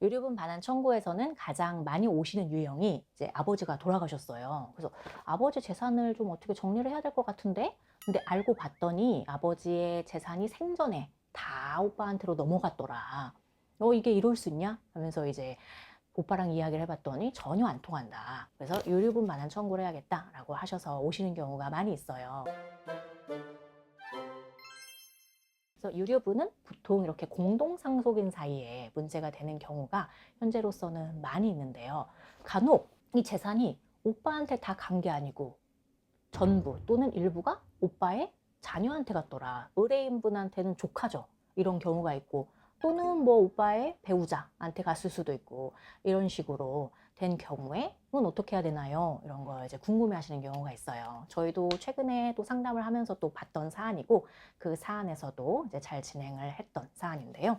유류분 반환 청구에서는 가장 많이 오시는 유형이 이제 아버지가 돌아가셨어요. 그래서 아버지 재산을 좀 어떻게 정리를 해야 될 것 같은데? 근데 알고 봤더니 아버지의 재산이 생전에 다 오빠한테로 넘어갔더라. 이게 이럴 수 있냐? 하면서 이제 오빠랑 이야기를 해봤더니 전혀 안 통한다. 그래서 유류분 반환 청구를 해야겠다라고 하셔서 오시는 경우가 많이 있어요. 그래서 유류분은 보통 이렇게 공동상속인 사이에 문제가 되는 경우가 현재로서는 많이 있는데요. 간혹 이 재산이 오빠한테 다 간 게 아니고 전부 또는 일부가 오빠의 자녀한테 갔더라. 의뢰인분한테는 조카죠. 이런 경우가 있고 또는 뭐 오빠의 배우자한테 갔을 수도 있고 이런 식으로 된 경우에는 어떻게 해야 되나요? 이런 거 이제 궁금해 하시는 경우가 있어요. 저희도 최근에 또 상담을 하면서 또 봤던 사안이고 그 사안에서도 이제 잘 진행을 했던 사안인데요.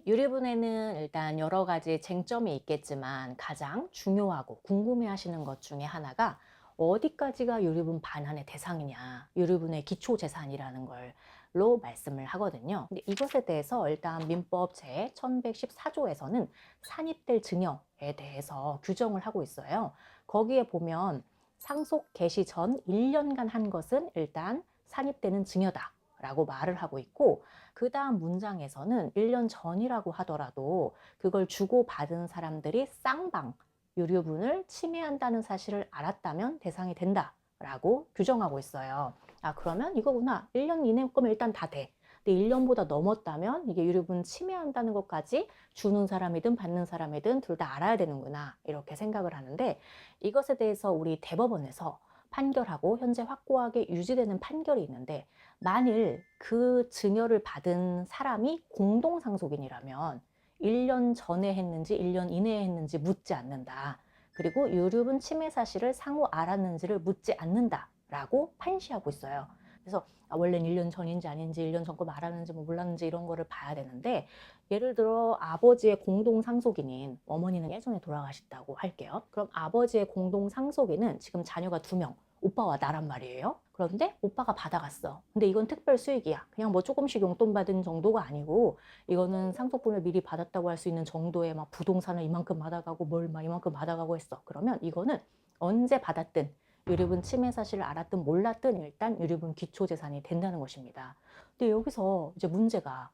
유리분에는 일단 여러 가지 쟁점이 있겠지만 가장 중요하고 궁금해 하시는 것 중에 하나가 어디까지가 유류분 반환의 대상이냐, 유류분의 기초재산이라는 걸로 말씀을 하거든요. 근데 이것에 대해서 일단 민법 제 1114조에서는 산입될 증여에 대해서 규정을 하고 있어요. 거기에 보면 상속 개시 전 1년간 한 것은 일단 산입되는 증여다 라고 말을 하고 있고, 그 다음 문장에서는 1년 전이라고 하더라도 그걸 주고받은 사람들이 쌍방 유류분을 침해한다는 사실을 알았다면 대상이 된다라고 규정하고 있어요. 아, 그러면 이거구나. 1년 이내 거면 일단 다 돼. 근데 1년보다 넘었다면 이게 유류분 침해한다는 것까지 주는 사람이든 받는 사람이든 둘 다 알아야 되는구나. 이렇게 생각을 하는데, 이것에 대해서 우리 대법원에서 판결하고 현재 확고하게 유지되는 판결이 있는데, 만일 그 증여를 받은 사람이 공동상속인이라면 1년 전에 했는지 1년 이내에 했는지 묻지 않는다. 그리고 유류분 침해 사실을 상호 알았는지를 묻지 않는다라고 판시하고 있어요. 그래서 원래는 1년 전인지 아닌지 1년 전 거 말하는지 뭐 몰랐는지 이런 거를 봐야 되는데, 예를 들어 아버지의 공동상속인인 어머니는 예전에 돌아가셨다고 할게요. 그럼 아버지의 공동상속인은 지금 자녀가 2명, 오빠와 나란 말이에요. 그런데 오빠가 받아갔어. 근데 이건 특별 수익이야. 그냥 뭐 조금씩 용돈 받은 정도가 아니고 이거는 상속분을 미리 받았다고 할 수 있는 정도의 막 부동산을 이만큼 받아가고 뭘 막 이만큼 받아가고 했어. 그러면 이거는 언제 받았든 유류분 침해 사실을 알았든 몰랐든 일단 유류분 기초재산이 된다는 것입니다. 근데 여기서 이제 문제가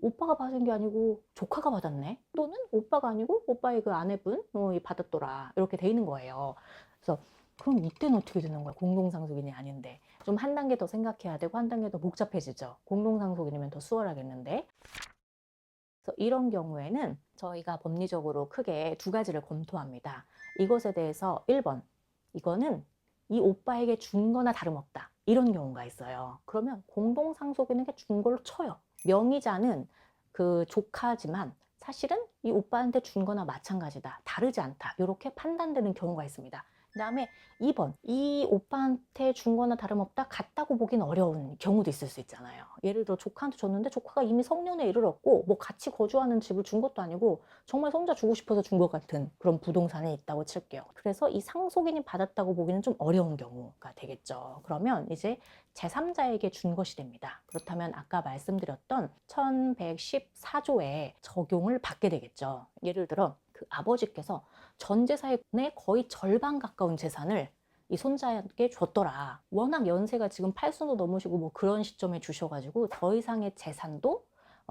오빠가 받은 게 아니고 조카가 받았네? 또는 오빠가 아니고 오빠의 그 아내분 받았더라. 이렇게 돼 있는 거예요. 그래서 그럼 이때는 어떻게 되는 거야? 공동상속인이 아닌데. 좀 한 단계 더 생각해야 되고 한 단계 더 복잡해지죠. 공동상속인이면 더 수월하겠는데. 그래서 이런 경우에는 저희가 법리적으로 크게 2가지를 검토합니다. 이것에 대해서 1번, 이거는 이 오빠에게 준 거나 다름없다. 이런 경우가 있어요. 그러면 공동상속인에게 준 걸로 쳐요. 명의자는 그 조카지만 사실은 이 오빠한테 준 거나 마찬가지다. 다르지 않다. 이렇게 판단되는 경우가 있습니다. 그 다음에 2번, 이 오빠한테 준 거나 다름없다. 같다고 보기는 어려운 경우도 있을 수 있잖아요. 예를 들어 조카한테 줬는데 조카가 이미 성년에 이르렀고 뭐 같이 거주하는 집을 준 것도 아니고 정말 손자 주고 싶어서 준 것 같은 그런 부동산이 있다고 칠게요. 그래서 이 상속인이 받았다고 보기는 좀 어려운 경우가 되겠죠. 그러면 이제 제3자에게 준 것이 됩니다. 그렇다면 아까 말씀드렸던 1114조에 적용을 받게 되겠죠. 예를 들어 그 아버지께서 전 재산의 거의 절반 가까운 재산을 이 손자에게 줬더라. 워낙 연세가 지금 8순도 넘으시고 뭐 그런 시점에 주셔가지고 더 이상의 재산도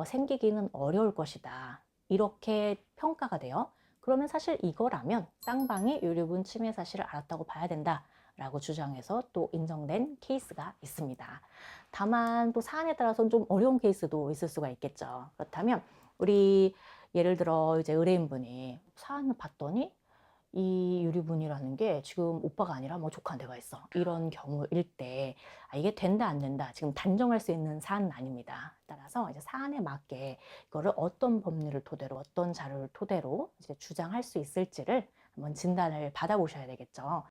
생기기는 어려울 것이다. 이렇게 평가가 돼요. 그러면 사실 이거라면 쌍방이 유류분 침해 사실을 알았다고 봐야 된다라고 주장해서 또 인정된 케이스가 있습니다. 다만 또 사안에 따라서는 좀 어려운 케이스도 있을 수가 있겠죠. 그렇다면 우리 예를 들어 이제 의뢰인분이 사안을 봤더니 이 유류분이라는 게 지금 오빠가 아니라 뭐 조카한테가 있어. 이런 경우일 때 이게 된다 안 된다 지금 단정할 수 있는 사안은 아닙니다. 따라서 이제 사안에 맞게 이거를 어떤 법리를 토대로 어떤 자료를 토대로 이제 주장할 수 있을지를 한번 진단을 받아보셔야 되겠죠.